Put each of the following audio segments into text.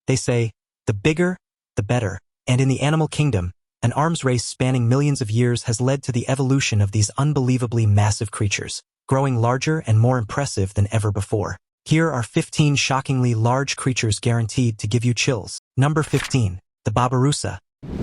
They say, the bigger, the better. And in the animal kingdom, an arms race spanning millions of years has led to the evolution of these unbelievably massive creatures, growing larger and more impressive than ever before. Here are 15 shockingly large creatures guaranteed to give you chills. Number 15. The Babarusa.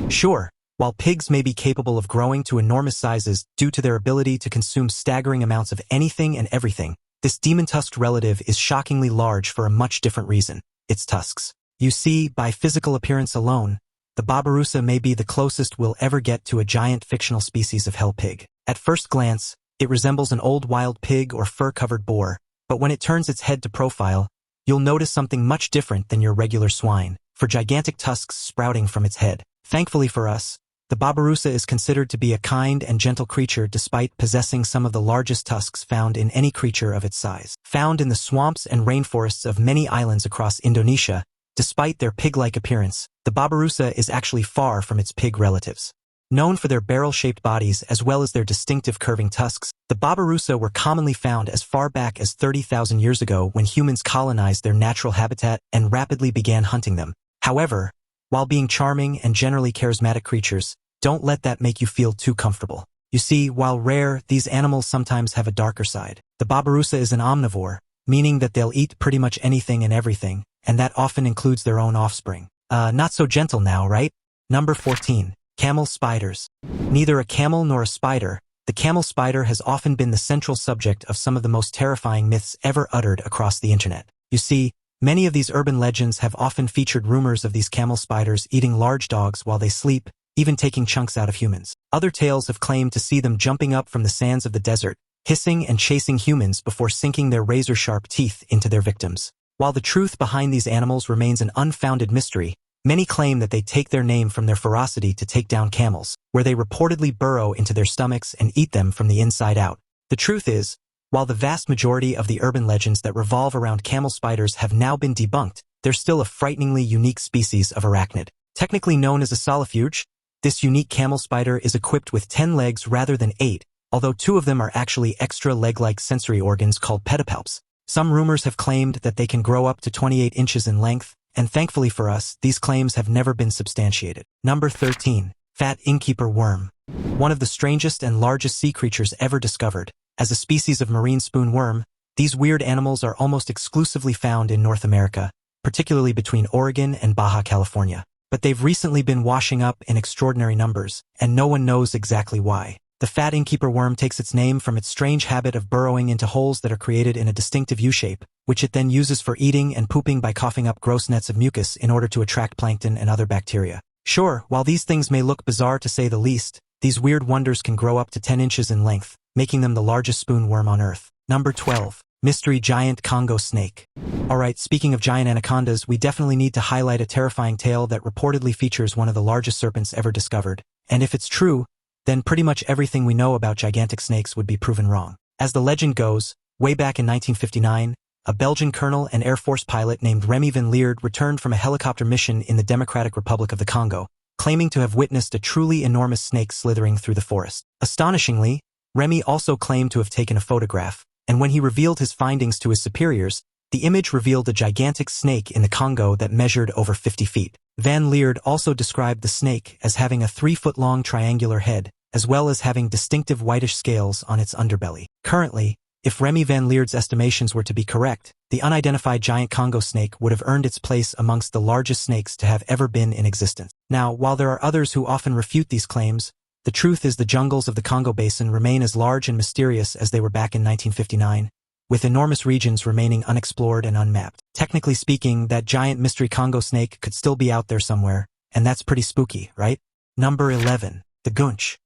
Sure, while pigs may be capable of growing to enormous sizes due to their ability to consume staggering amounts of anything and everything, this demon-tusked relative is shockingly large for a much different reason: its tusks. You see, by physical appearance alone, the Babarusa may be the closest we'll ever get to a giant fictional species of hell pig. At first glance, it resembles an old wild pig or fur-covered boar, but when it turns its head to profile, you'll notice something much different than your regular swine, for gigantic tusks sprouting from its head. Thankfully for us, the Babarusa is considered to be a kind and gentle creature despite possessing some of the largest tusks found in any creature of its size. Found in the swamps and rainforests of many islands across Indonesia, despite their pig-like appearance, the Babarusa is actually far from its pig relatives. Known for their barrel-shaped bodies as well as their distinctive curving tusks, the Babarusa were commonly found as far back as 30,000 years ago when humans colonized their natural habitat and rapidly began hunting them. However, while being charming and generally charismatic creatures, don't let that make you feel too comfortable. You see, while rare, these animals sometimes have a darker side. The Babarusa is an omnivore, meaning that they'll eat pretty much anything and everything, and that often includes their own offspring. Not so gentle now, right? Number 14. Camel spiders. Neither a camel nor a spider, the camel spider has often been the central subject of some of the most terrifying myths ever uttered across the internet. You see, many of these urban legends have often featured rumors of these camel spiders eating large dogs while they sleep, even taking chunks out of humans. Other tales have claimed to see them jumping up from the sands of the desert, hissing and chasing humans before sinking their razor-sharp teeth into their victims. While the truth behind these animals remains an unfounded mystery, many claim that they take their name from their ferocity to take down camels, where they reportedly burrow into their stomachs and eat them from the inside out. The truth is, while the vast majority of the urban legends that revolve around camel spiders have now been debunked, they're still a frighteningly unique species of arachnid. Technically known as a solifuge, this unique camel spider is equipped with 10 legs rather than 8, although 2 of them are actually extra leg-like sensory organs called pedipalps. Some rumors have claimed that they can grow up to 28 inches in length, and thankfully for us, these claims have never been substantiated. Number 13. Fatinkeeper worm. One of the strangest and largest sea creatures ever discovered. As a species of marine spoon worm, these weird animals are almost exclusively found in North America, particularly between Oregon and Baja California. But they've recently been washing up in extraordinary numbers, and no one knows exactly why. The Fatinkeeper worm takes its name from its strange habit of burrowing into holes that are created in a distinctive U-shape, which it then uses for eating and pooping by coughing up gross nets of mucus in order to attract plankton and other bacteria. Sure, while these things may look bizarre to say the least, these weird wonders can grow up to 10 inches in length, making them the largest spoon worm on Earth. Number 12. Mystery giant Congo snake. Alright, speaking of giant anacondas, we definitely need to highlight a terrifying tale that reportedly features one of the largest serpents ever discovered. And if it's true, then pretty much everything we know about gigantic snakes would be proven wrong. As the legend goes, way back in 1959, a Belgian colonel and Air Force pilot named Remy van Lierde returned from a helicopter mission in the Democratic Republic of the Congo, claiming to have witnessed a truly enormous snake slithering through the forest. Astonishingly, Remy also claimed to have taken a photograph, and when he revealed his findings to his superiors, the image revealed a gigantic snake in the Congo that measured over 50 feet. Van Lierde also described the snake as having a 3-foot-long triangular head, as well as having distinctive whitish scales on its underbelly. Currently, if Remy van Lierde's estimations were to be correct, the unidentified giant Congo snake would have earned its place amongst the largest snakes to have ever been in existence. Now, while there are others who often refute these claims, the truth is the jungles of the Congo Basin remain as large and mysterious as they were back in 1959, with enormous regions remaining unexplored and unmapped. Technically speaking, that giant mystery Congo snake could still be out there somewhere, and that's pretty spooky, right? Number 11. The Gunch.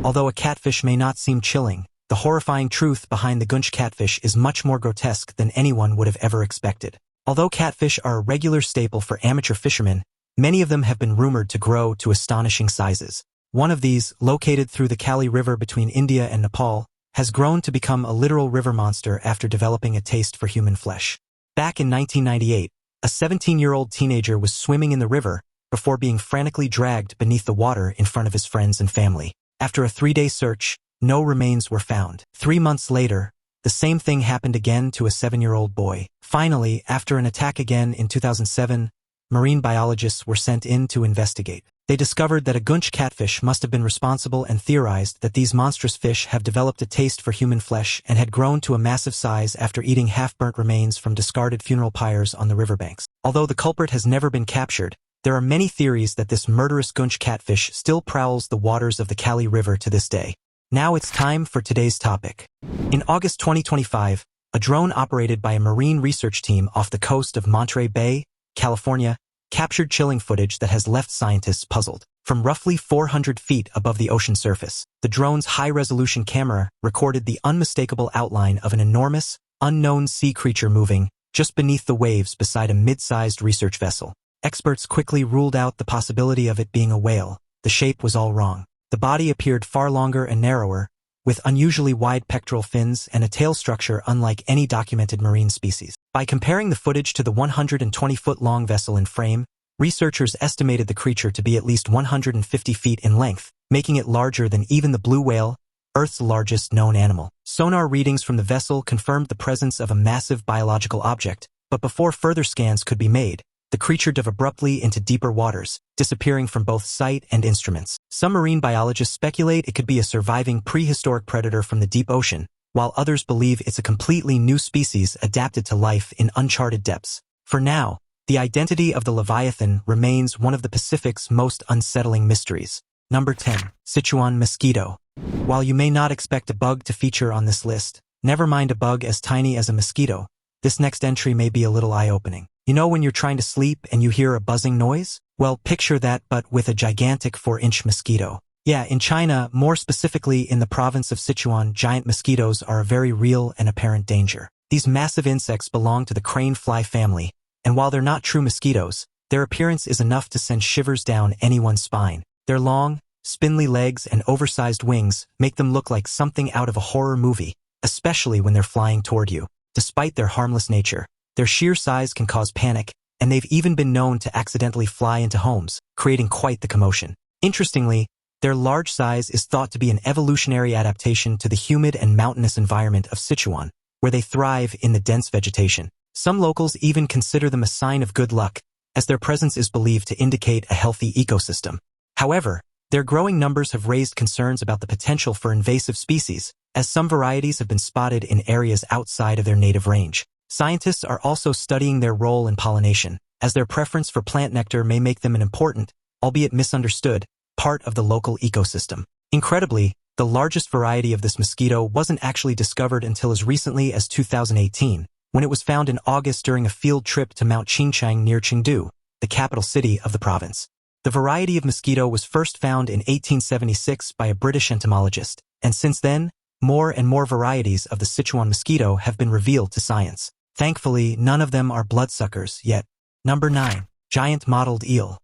Although a catfish may not seem chilling, the horrifying truth behind the Gunch catfish is much more grotesque than anyone would have ever expected. Although catfish are a regular staple for amateur fishermen, many of them have been rumored to grow to astonishing sizes. One of these, located through the Kali River between India and Nepal, has grown to become a literal river monster after developing a taste for human flesh. Back in 1998, a 17-year-old teenager was swimming in the river before being frantically dragged beneath the water in front of his friends and family. After a 3-day search, no remains were found. 3 months later, the same thing happened again to a 7-year-old boy. Finally, after an attack again in 2007, marine biologists were sent in to investigate. They discovered that a gunch catfish must have been responsible and theorized that these monstrous fish have developed a taste for human flesh and had grown to a massive size after eating half-burnt remains from discarded funeral pyres on the riverbanks. Although the culprit has never been captured, there are many theories that this murderous gunch catfish still prowls the waters of the Kali River to this day. Now it's time for today's topic. In August 2025, a drone operated by a marine research team off the coast of Monterey Bay, California, captured chilling footage that has left scientists puzzled. From roughly 400 feet above the ocean surface, the drone's high-resolution camera recorded the unmistakable outline of an enormous, unknown sea creature moving just beneath the waves beside a mid-sized research vessel. Experts quickly ruled out the possibility of it being a whale. The shape was all wrong. The body appeared far longer and narrower, with unusually wide pectoral fins and a tail structure unlike any documented marine species. By comparing the footage to the 120-foot-long vessel in frame, researchers estimated the creature to be at least 150 feet in length, making it larger than even the blue whale, Earth's largest known animal. Sonar readings from the vessel confirmed the presence of a massive biological object, but before further scans could be made, the creature dove abruptly into deeper waters, disappearing from both sight and instruments. Some marine biologists speculate it could be a surviving prehistoric predator from the deep ocean, while others believe it's a completely new species adapted to life in uncharted depths. For now, the identity of the Leviathan remains one of the Pacific's most unsettling mysteries. Number 10. Sichuan Mosquito. While you may not expect a bug to feature on this list, never mind a bug as tiny as a mosquito, this next entry may be a little eye-opening. You know when you're trying to sleep and you hear a buzzing noise? Well, picture that but with a gigantic 4-inch mosquito. Yeah, in China, more specifically in the province of Sichuan, giant mosquitoes are a very real and apparent danger. These massive insects belong to the crane fly family, and while they're not true mosquitoes, their appearance is enough to send shivers down anyone's spine. Their long, spindly legs and oversized wings make them look like something out of a horror movie, especially when they're flying toward you. Despite their harmless nature, their sheer size can cause panic, and they've even been known to accidentally fly into homes, creating quite the commotion. Interestingly, their large size is thought to be an evolutionary adaptation to the humid and mountainous environment of Sichuan, where they thrive in the dense vegetation. Some locals even consider them a sign of good luck, as their presence is believed to indicate a healthy ecosystem. However, their growing numbers have raised concerns about the potential for invasive species, as some varieties have been spotted in areas outside of their native range. Scientists are also studying their role in pollination, as their preference for plant nectar may make them an important, albeit misunderstood, part of the local ecosystem. Incredibly, the largest variety of this mosquito wasn't actually discovered until as recently as 2018, when it was found in August during a field trip to Mount Qingchang near Chengdu, the capital city of the province. The variety of mosquito was first found in 1876 by a British entomologist, and since then, more and more varieties of the Sichuan mosquito have been revealed to science. Thankfully, none of them are bloodsuckers yet. Number 9. Giant mottled eel.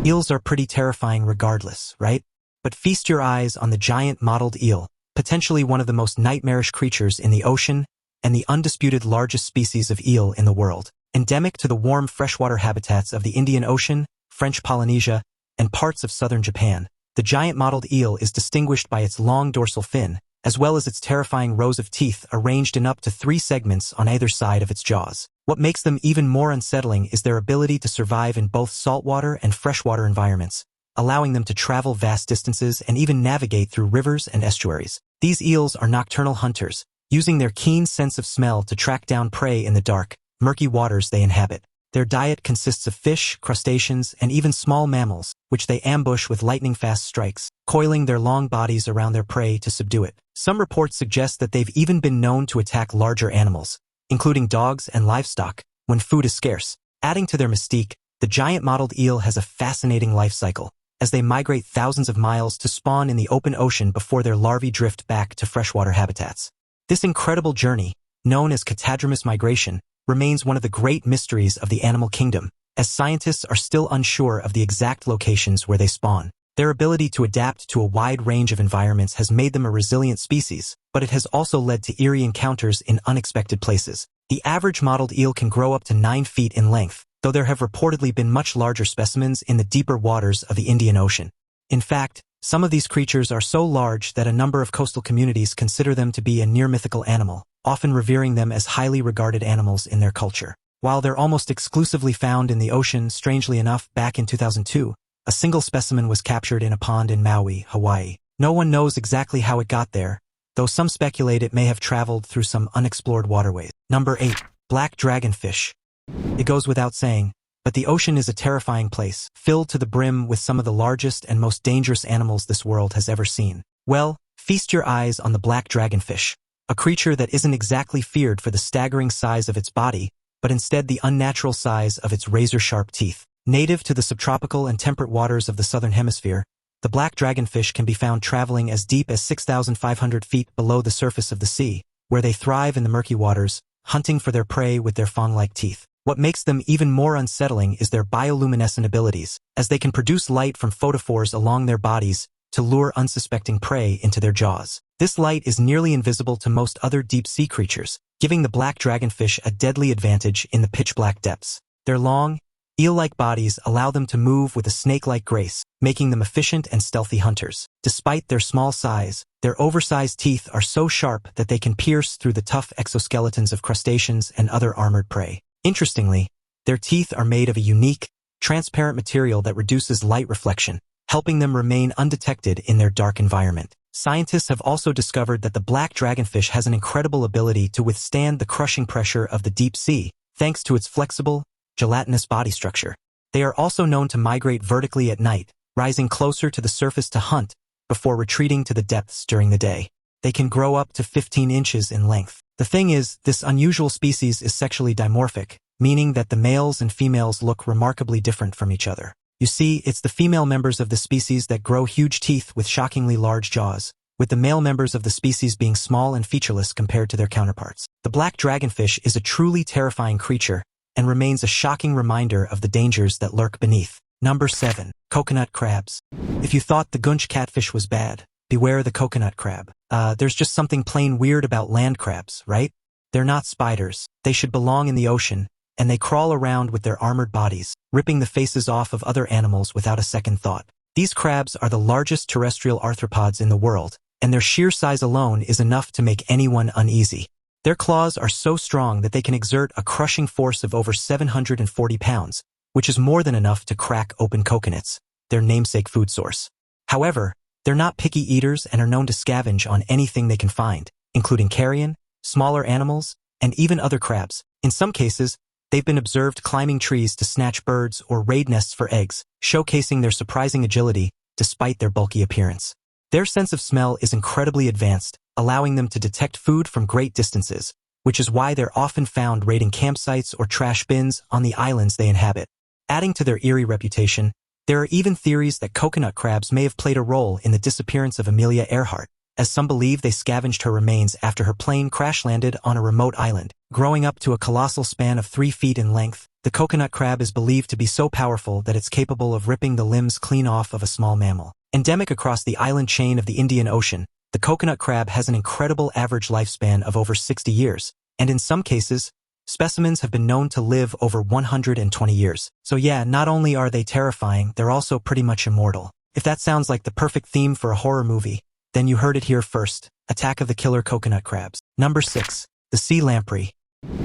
Eels are pretty terrifying regardless, right? But feast your eyes on the giant mottled eel, potentially one of the most nightmarish creatures in the ocean and the undisputed largest species of eel in the world. Endemic to the warm freshwater habitats of the Indian Ocean, French Polynesia, and parts of southern Japan, the giant mottled eel is distinguished by its long dorsal fin, as well as its terrifying rows of teeth arranged in up to 3 segments on either side of its jaws. What makes them even more unsettling is their ability to survive in both saltwater and freshwater environments, allowing them to travel vast distances and even navigate through rivers and estuaries. These eels are nocturnal hunters, using their keen sense of smell to track down prey in the dark, murky waters they inhabit. Their diet consists of fish, crustaceans, and even small mammals, which they ambush with lightning-fast strikes, coiling their long bodies around their prey to subdue it. Some reports suggest that they've even been known to attack larger animals, including dogs and livestock, when food is scarce. Adding to their mystique, the giant mottled eel has a fascinating life cycle, as they migrate thousands of miles to spawn in the open ocean before their larvae drift back to freshwater habitats. This incredible journey, known as catadromous migration, remains one of the great mysteries of the animal kingdom, as scientists are still unsure of the exact locations where they spawn. Their ability to adapt to a wide range of environments has made them a resilient species, but it has also led to eerie encounters in unexpected places. The average mottled eel can grow up to 9 feet in length, though there have reportedly been much larger specimens in the deeper waters of the Indian Ocean. In fact, some of these creatures are so large that a number of coastal communities consider them to be a near-mythical animal, often revering them as highly regarded animals in their culture. While they're almost exclusively found in the ocean, strangely enough, back in 2002, a single specimen was captured in a pond in Maui, Hawaii. No one knows exactly how it got there, though some speculate it may have traveled through some unexplored waterways. Number 8. Black dragonfish. It goes without saying, but the ocean is a terrifying place, filled to the brim with some of the largest and most dangerous animals this world has ever seen. Well, feast your eyes on the black dragonfish, a creature that isn't exactly feared for the staggering size of its body, but instead the unnatural size of its razor-sharp teeth. Native to the subtropical and temperate waters of the southern hemisphere, the black dragonfish can be found traveling as deep as 6,500 feet below the surface of the sea, where they thrive in the murky waters, hunting for their prey with their fang-like teeth. What makes them even more unsettling is their bioluminescent abilities, as they can produce light from photophores along their bodies to lure unsuspecting prey into their jaws. This light is nearly invisible to most other deep-sea creatures, giving the black dragonfish a deadly advantage in the pitch-black depths. Their long, eel-like bodies allow them to move with a snake-like grace, making them efficient and stealthy hunters. Despite their small size, their oversized teeth are so sharp that they can pierce through the tough exoskeletons of crustaceans and other armored prey. Interestingly, their teeth are made of a unique, transparent material that reduces light reflection, helping them remain undetected in their dark environment. Scientists have also discovered that the black dragonfish has an incredible ability to withstand the crushing pressure of the deep sea, thanks to its flexible, gelatinous body structure. They are also known to migrate vertically at night, rising closer to the surface to hunt, before retreating to the depths during the day. They can grow up to 15 inches in length. The thing is, this unusual species is sexually dimorphic, meaning that the males and females look remarkably different from each other. You see, it's the female members of the species that grow huge teeth with shockingly large jaws, with the male members of the species being small and featureless compared to their counterparts. The black dragonfish is a truly terrifying creature, and remains a shocking reminder of the dangers that lurk beneath. Number 7. Coconut crabs. If you thought the gunch catfish was bad, beware the coconut crab. There's just something plain weird about land crabs, right? They're not spiders. They should belong in the ocean, and they crawl around with their armored bodies, ripping the faces off of other animals without a second thought. These crabs are the largest terrestrial arthropods in the world, and their sheer size alone is enough to make anyone uneasy. Their claws are so strong that they can exert a crushing force of over 740 pounds, which is more than enough to crack open coconuts, their namesake food source. However, they're not picky eaters and are known to scavenge on anything they can find, including carrion, smaller animals, and even other crabs. In some cases, they've been observed climbing trees to snatch birds or raid nests for eggs, showcasing their surprising agility despite their bulky appearance. Their sense of smell is incredibly advanced, allowing them to detect food from great distances, which is why they're often found raiding campsites or trash bins on the islands they inhabit. Adding to their eerie reputation, there are even theories that coconut crabs may have played a role in the disappearance of Amelia Earhart, as some believe they scavenged her remains after her plane crash-landed on a remote island. Growing up to a colossal span of 3 feet in length, the coconut crab is believed to be so powerful that it's capable of ripping the limbs clean off of a small mammal. Endemic across the island chain of the Indian Ocean, the coconut crab has an incredible average lifespan of over 60 years, and in some cases, specimens have been known to live over 120 years. So yeah, not only are they terrifying, they're also pretty much immortal. If that sounds like the perfect theme for a horror movie, then you heard it here first. Attack of the Killer Coconut Crabs. Number 6. The Sea Lamprey.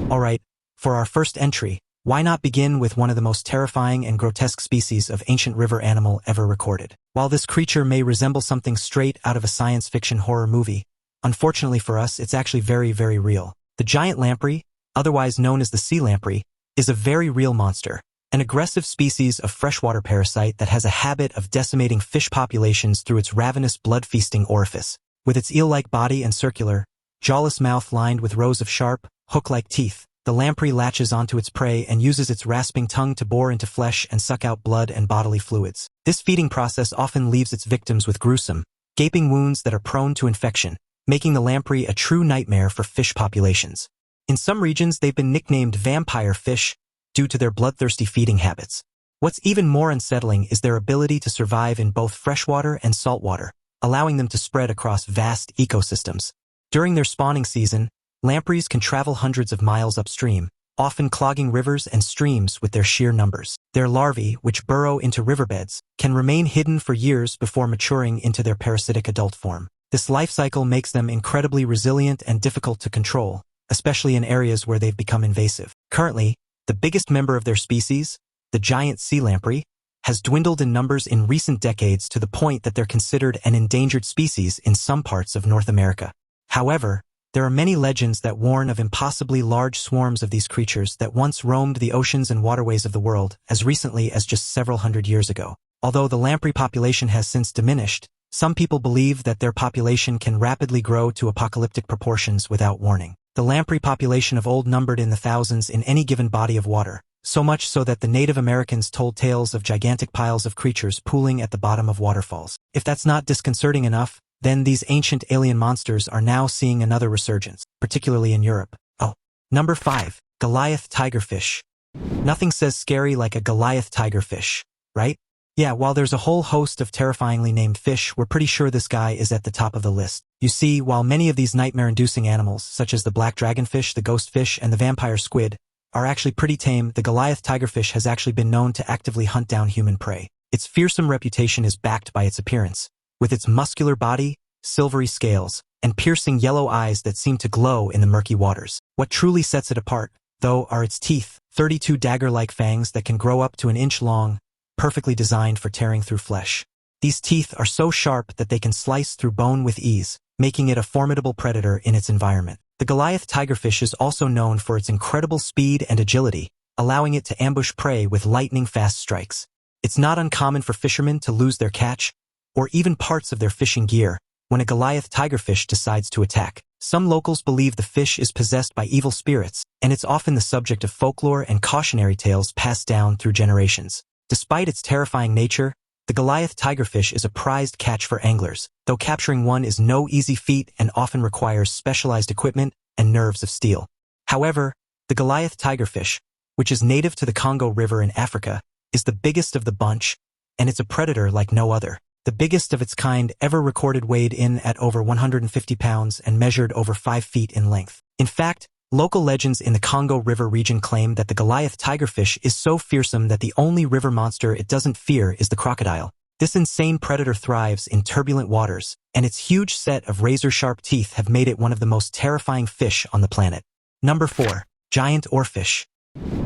Alright, for our first entry, why not begin with one of the most terrifying and grotesque species of ancient river animal ever recorded? While this creature may resemble something straight out of a science fiction horror movie, unfortunately for us, it's actually very, very real. The giant lamprey, otherwise known as the sea lamprey, is a very real monster, an aggressive species of freshwater parasite that has a habit of decimating fish populations through its ravenous blood-feasting orifice. With its eel-like body and circular, jawless mouth lined with rows of sharp, hook-like teeth, the lamprey latches onto its prey and uses its rasping tongue to bore into flesh and suck out blood and bodily fluids. This feeding process often leaves its victims with gruesome, gaping wounds that are prone to infection, making the lamprey a true nightmare for fish populations. In some regions, they've been nicknamed vampire fish due to their bloodthirsty feeding habits. What's even more unsettling is their ability to survive in both freshwater and saltwater, allowing them to spread across vast ecosystems. During their spawning season, lampreys can travel hundreds of miles upstream, often clogging rivers and streams with their sheer numbers. Their larvae, which burrow into riverbeds, can remain hidden for years before maturing into their parasitic adult form. This life cycle makes them incredibly resilient and difficult to control, especially in areas where they've become invasive. Currently, The biggest member of their species, the giant sea lamprey, has dwindled in numbers in recent decades to the point that they're considered an endangered species in some parts of North America. However, there are many legends that warn of impossibly large swarms of these creatures that once roamed the oceans and waterways of the world as recently as just several hundred years ago. Although the lamprey population has since diminished, some people believe that their population can rapidly grow to apocalyptic proportions without warning. The lamprey population of old numbered in the thousands in any given body of water, so much so that the Native Americans told tales of gigantic piles of creatures pooling at the bottom of waterfalls. If that's not disconcerting enough, then these ancient alien monsters are now seeing another resurgence, particularly in Europe. Oh. Number 5. Goliath tigerfish. Nothing says scary like a Goliath tigerfish, right? Yeah, while there's a whole host of terrifyingly named fish, we're pretty sure this guy is at the top of the list. You see, while many of these nightmare-inducing animals, such as the black dragonfish, the ghost fish, and the vampire squid, are actually pretty tame, the Goliath tigerfish has actually been known to actively hunt down human prey. Its fearsome reputation is backed by its appearance. With its muscular body, silvery scales, and piercing yellow eyes that seem to glow in the murky waters. What truly sets it apart, though, are its teeth, 32 dagger-like fangs that can grow up to an inch long, perfectly designed for tearing through flesh. These teeth are so sharp that they can slice through bone with ease, making it a formidable predator in its environment. The Goliath tigerfish is also known for its incredible speed and agility, allowing it to ambush prey with lightning-fast strikes. It's not uncommon for fishermen to lose their catch, or even parts of their fishing gear, when a Goliath tigerfish decides to attack. Some locals believe the fish is possessed by evil spirits, and it's often the subject of folklore and cautionary tales passed down through generations. Despite its terrifying nature, the Goliath tigerfish is a prized catch for anglers, though capturing one is no easy feat and often requires specialized equipment and nerves of steel. However, the Goliath tigerfish, which is native to the Congo River in Africa, is the biggest of the bunch, and it's a predator like no other. The biggest of its kind ever recorded weighed in at over 150 pounds and measured over 5 feet in length. In fact, local legends in the Congo River region claim that the Goliath tigerfish is so fearsome that the only river monster it doesn't fear is the crocodile. This insane predator thrives in turbulent waters, and its huge set of razor-sharp teeth have made it one of the most terrifying fish on the planet. Number 4. Giant orfish.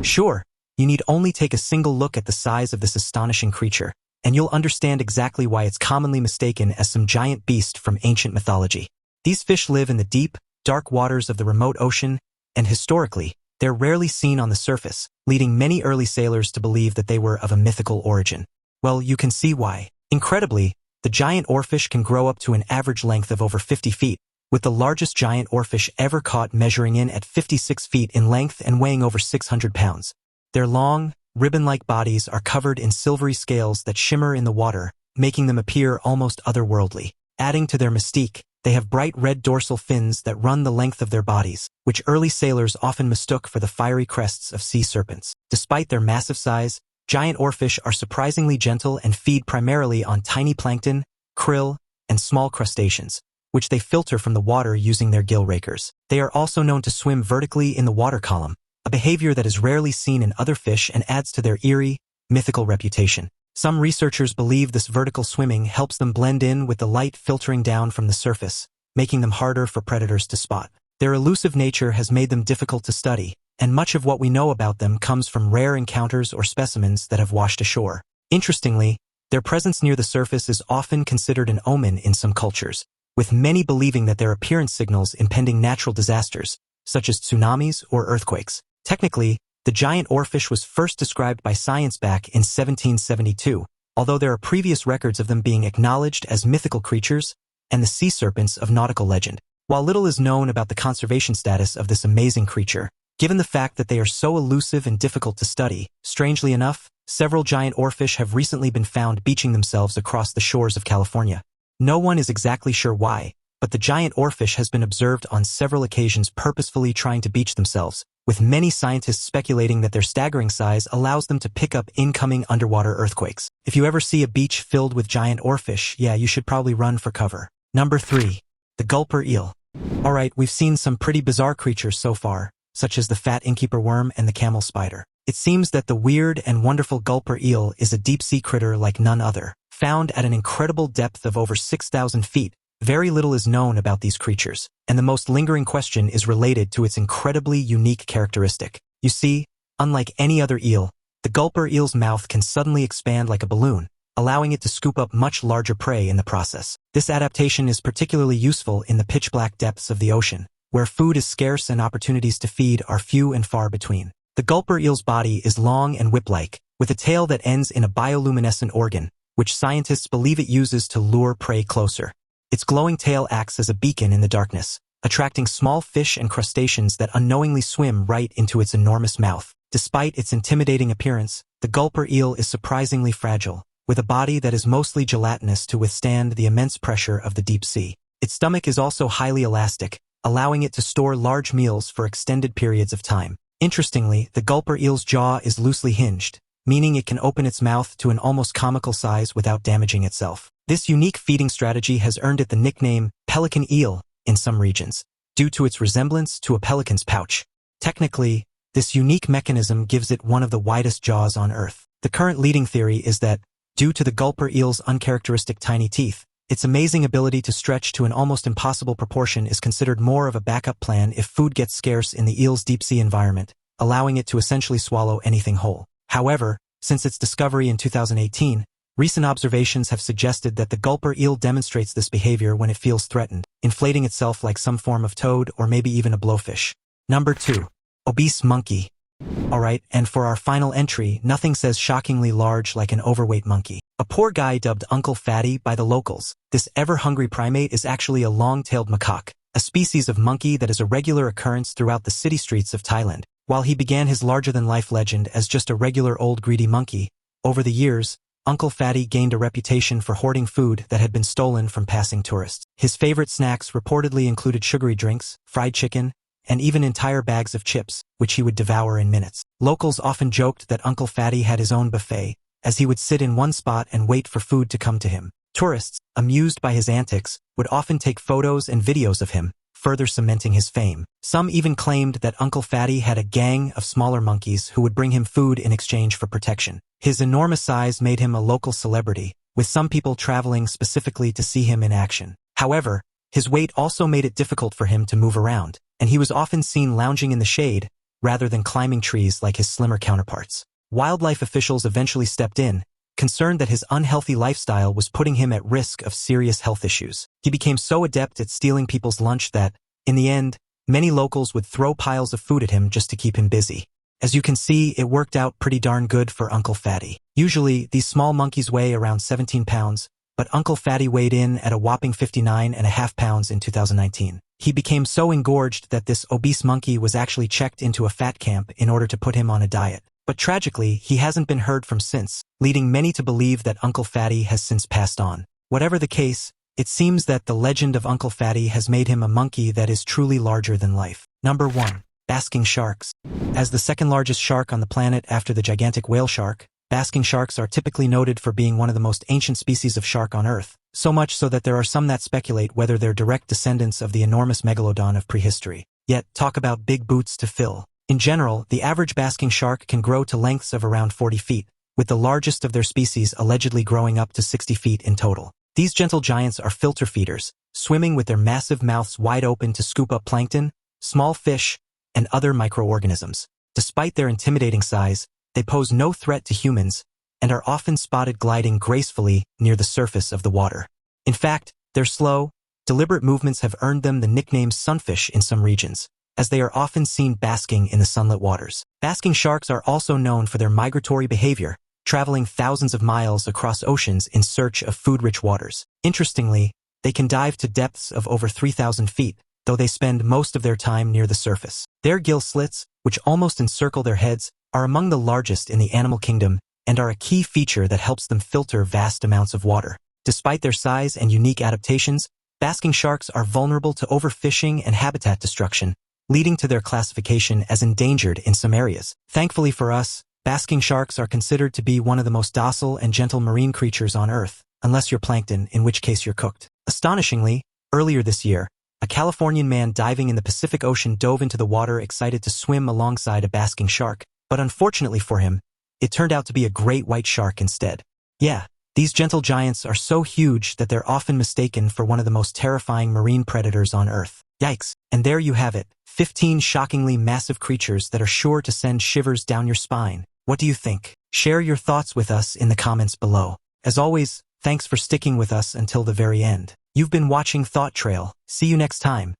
Sure, you need only take a single look at the size of this astonishing creature, and you'll understand exactly why it's commonly mistaken as some giant beast from ancient mythology. These fish live in the deep, dark waters of the remote ocean, and historically, they're rarely seen on the surface, leading many early sailors to believe that they were of a mythical origin. Well, you can see why. Incredibly, the giant orfish can grow up to an average length of over 50 feet, with the largest giant orfish ever caught measuring in at 56 feet in length and weighing over 600 pounds. Their long, ribbon-like bodies are covered in silvery scales that shimmer in the water, making them appear almost otherworldly. Adding to their mystique, they have bright red dorsal fins that run the length of their bodies, which early sailors often mistook for the fiery crests of sea serpents. Despite their massive size, giant orfish are surprisingly gentle and feed primarily on tiny plankton, krill, and small crustaceans, which they filter from the water using their gill rakers. They are also known to swim vertically in the water column, a behavior that is rarely seen in other fish and adds to their eerie, mythical reputation. Some researchers believe this vertical swimming helps them blend in with the light filtering down from the surface, making them harder for predators to spot. Their elusive nature has made them difficult to study, and much of what we know about them comes from rare encounters or specimens that have washed ashore. Interestingly, their presence near the surface is often considered an omen in some cultures, with many believing that their appearance signals impending natural disasters, such as tsunamis or earthquakes. Technically, the giant orfish was first described by science back in 1772, although there are previous records of them being acknowledged as mythical creatures and the sea serpents of nautical legend. While little is known about the conservation status of this amazing creature, given the fact that they are so elusive and difficult to study, strangely enough, several giant orfish have recently been found beaching themselves across the shores of California. No one is exactly sure why, but the giant orfish has been observed on several occasions purposefully trying to beach themselves, with many scientists speculating that their staggering size allows them to pick up incoming underwater earthquakes. If you ever see a beach filled with giant orfish, yeah, you should probably run for cover. Number 3. The Gulper eel. Alright, we've seen some pretty bizarre creatures so far, such as the Fatinkeeper worm and the camel spider. It seems that the weird and wonderful Gulper eel is a deep-sea critter like none other. Found at an incredible depth of over 6,000 feet, very little is known about these creatures, and the most lingering question is related to its incredibly unique characteristic. You see, Unlike any other eel, the gulper eel's mouth can suddenly expand like a balloon, allowing it to scoop up much larger prey in the process. This adaptation is particularly useful in the pitch-black depths of the ocean, where food is scarce and opportunities to feed are few and far between. The gulper eel's body is long and whip-like, with a tail that ends in a bioluminescent organ, which scientists believe it uses to lure prey closer. Its glowing tail acts as a beacon in the darkness, attracting small fish and crustaceans that unknowingly swim right into its enormous mouth. Despite its intimidating appearance, the gulper eel is surprisingly fragile, with a body that is mostly gelatinous to withstand the immense pressure of the deep sea. Its stomach is also highly elastic, allowing it to store large meals for extended periods of time. Interestingly, the gulper eel's jaw is loosely hinged, meaning it can open its mouth to an almost comical size without damaging itself. This unique feeding strategy has earned it the nickname pelican eel in some regions, due to its resemblance to a pelican's pouch. Technically, this unique mechanism gives it one of the widest jaws on Earth. The current leading theory is that, due to the gulper eel's uncharacteristic tiny teeth, its amazing ability to stretch to an almost impossible proportion is considered more of a backup plan if food gets scarce in the eel's deep-sea environment, allowing it to essentially swallow anything whole. However, since its discovery in 2018, recent observations have suggested that the gulper eel demonstrates this behavior when it feels threatened, inflating itself like some form of toad or maybe even a blowfish. Number 2. Obese monkey. Alright, and for our final entry, nothing says shockingly large like an overweight monkey. A poor guy dubbed Uncle Fatty by the locals, this ever-hungry primate is actually a long-tailed macaque, a species of monkey that is a regular occurrence throughout the city streets of Thailand. While he began his larger-than-life legend as just a regular old greedy monkey, over the years, Uncle Fatty gained a reputation for hoarding food that had been stolen from passing tourists. His favorite snacks reportedly included sugary drinks, fried chicken, and even entire bags of chips, which he would devour in minutes. Locals often joked that Uncle Fatty had his own buffet, as he would sit in one spot and wait for food to come to him. Tourists, amused by his antics, would often take photos and videos of him, further cementing his fame. Some even claimed that Uncle Fatty had a gang of smaller monkeys who would bring him food in exchange for protection. His enormous size made him a local celebrity, with some people traveling specifically to see him in action. However, his weight also made it difficult for him to move around, and he was often seen lounging in the shade, rather than climbing trees like his slimmer counterparts. Wildlife officials eventually stepped in, concerned that his unhealthy lifestyle was putting him at risk of serious health issues. He became so adept at stealing people's lunch that, in the end, many locals would throw piles of food at him just to keep him busy. As you can see, it worked out pretty darn good for Uncle Fatty. Usually, these small monkeys weigh around 17 pounds, but Uncle Fatty weighed in at a whopping 59.5 pounds in 2019. He became so engorged that this obese monkey was actually checked into a fat camp in order to put him on a diet. But tragically, he hasn't been heard from since, leading many to believe that Uncle Fatty has since passed on. Whatever the case, it seems that the legend of Uncle Fatty has made him a monkey that is truly larger than life. Number 1. Basking sharks. As the second largest shark on the planet after the gigantic whale shark, basking sharks are typically noted for being one of the most ancient species of shark on Earth, so much so that there are some that speculate whether they're direct descendants of the enormous megalodon of prehistory. Yet, talk about big boots to fill. In general, the average basking shark can grow to lengths of around 40 feet, with the largest of their species allegedly growing up to 60 feet in total. These gentle giants are filter feeders, swimming with their massive mouths wide open to scoop up plankton, small fish, and other microorganisms. Despite their intimidating size, they pose no threat to humans and are often spotted gliding gracefully near the surface of the water. In fact, their slow, deliberate movements have earned them the nickname sunfish in some regions, as they are often seen basking in the sunlit waters. Basking sharks are also known for their migratory behavior, traveling thousands of miles across oceans in search of food-rich waters. Interestingly, they can dive to depths of over 3,000 feet, though they spend most of their time near the surface. Their gill slits, which almost encircle their heads, are among the largest in the animal kingdom and are a key feature that helps them filter vast amounts of water. Despite their size and unique adaptations, basking sharks are vulnerable to overfishing and habitat destruction, leading to their classification as endangered in some areas. Thankfully for us, basking sharks are considered to be one of the most docile and gentle marine creatures on Earth, unless you're plankton, in which case you're cooked. Astonishingly, earlier this year, a Californian man diving in the Pacific Ocean dove into the water excited to swim alongside a basking shark, but unfortunately for him, it turned out to be a great white shark instead. Yeah, these gentle giants are so huge that they're often mistaken for one of the most terrifying marine predators on Earth. Yikes. And there you have it, 15 shockingly massive creatures that are sure to send shivers down your spine. What do you think? Share your thoughts with us in the comments below. As always, thanks for sticking with us until the very end. You've been watching Thought Trail. See you next time.